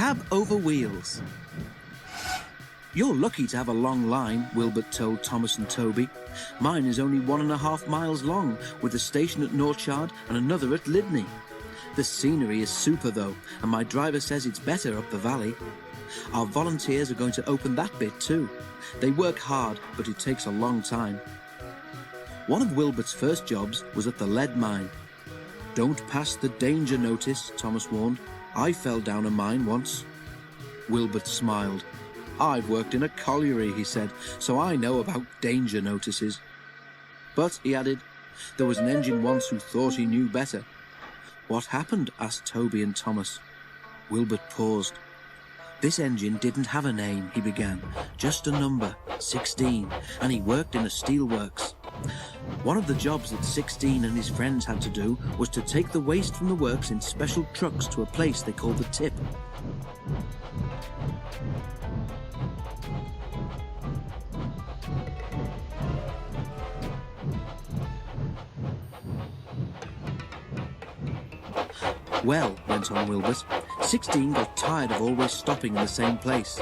cab over wheels. You're lucky to have a long line, Wilbert told Thomas and Toby. Mine is only 1.5 miles long, with a station at Norchard and another at Lydney. The scenery is super though, and my driver says it's better up the valley. Our volunteers are going to open that bit too. They work hard, but it takes a long time. One of Wilbert's first jobs was at the lead mine. Don't pass the danger notice, Thomas warned. I fell down a mine once. Wilbert smiled. I've worked in a colliery, he said, so I know about danger notices. But, he added, there was an engine once who thought he knew better. What happened? Asked Toby and Thomas. Wilbert paused. This engine didn't have a name, he began, just a number, 16, and he worked in a steelworks. One of the jobs that 16 and his friends had to do was to take the waste from the works in special trucks to a place they called the tip. Well, went on Wilbert, 16 got tired of always stopping in the same place.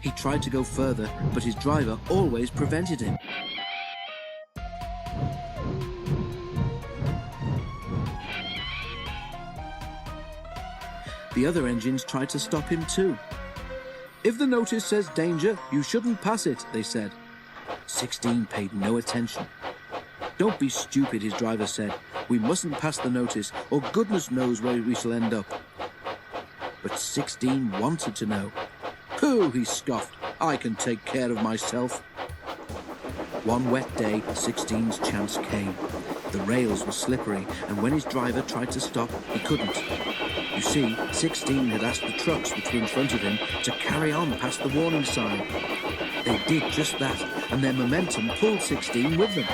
He tried to go further, but his driver always prevented him. The other engines tried to stop him too. If the notice says danger, you shouldn't pass it, they said. 16 paid no attention. Don't be stupid, his driver said. We mustn't pass the notice, or goodness knows where we shall end up. But 16 wanted to know. Pooh, he scoffed. I can take care of myself. One wet day, 16's chance came. The rails were slippery, and when his driver tried to stop, he couldn't. You see, 16 had asked the trucks which were in front of him to carry on past the warning sign. They did just that, and their momentum pulled 16 with them.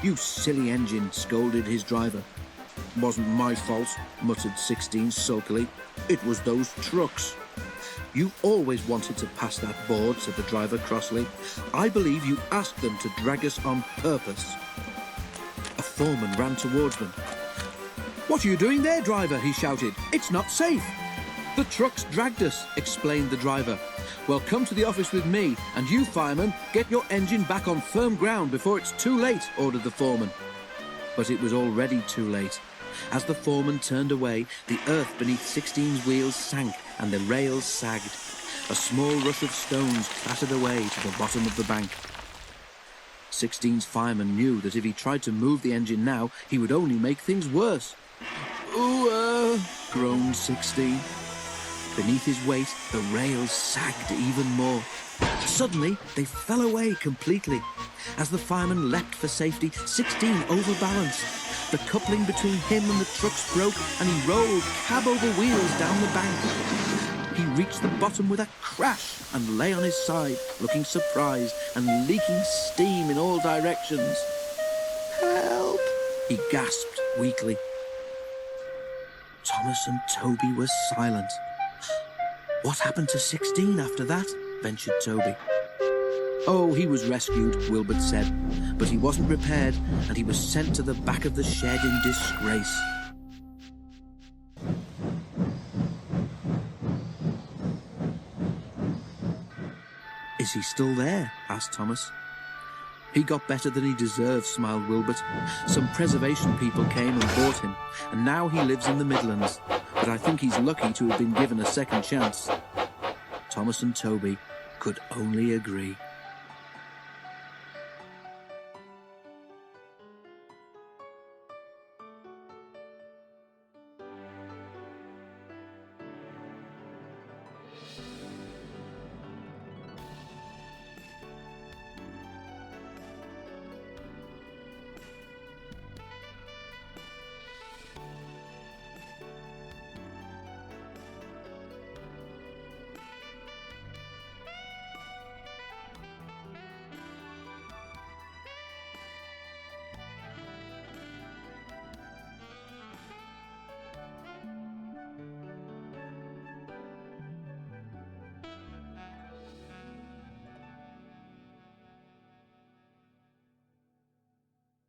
You silly engine, scolded his driver. Wasn't my fault, muttered 16 sulkily. It was those trucks. You always wanted to pass that board, said the driver crossly. I believe you asked them to drag us on purpose. A foreman ran towards them. What are you doing there, driver? He shouted. It's not safe. The trucks dragged us, explained the driver. Well, come to the office with me, and you, fireman, get your engine back on firm ground before it's too late, ordered the foreman. But it was already too late. As the foreman turned away, the earth beneath 16's wheels sank and the rails sagged. A small rush of stones clattered away to the bottom of the bank. 16's fireman knew that if he tried to move the engine now, he would only make things worse. Ooh, groaned 16. Beneath his weight, the rails sagged even more. Suddenly, they fell away completely. As the fireman leapt for safety, 16 overbalanced. The coupling between him and the trucks broke, and he rolled cab over wheels down the bank. He reached the bottom with a crash and lay on his side, looking surprised and leaking steam in all directions. Help! He gasped weakly. Thomas and Toby were silent. What happened to 16 after that? Ventured Toby. Oh, he was rescued, Wilbert said, but he wasn't repaired, and he was sent to the back of the shed in disgrace. Is he still there? Asked Thomas. He got better than he deserved, smiled Wilbert. Some preservation people came and bought him, and now he lives in the Midlands, but I think he's lucky to have been given a second chance. Thomas and Toby could only agree.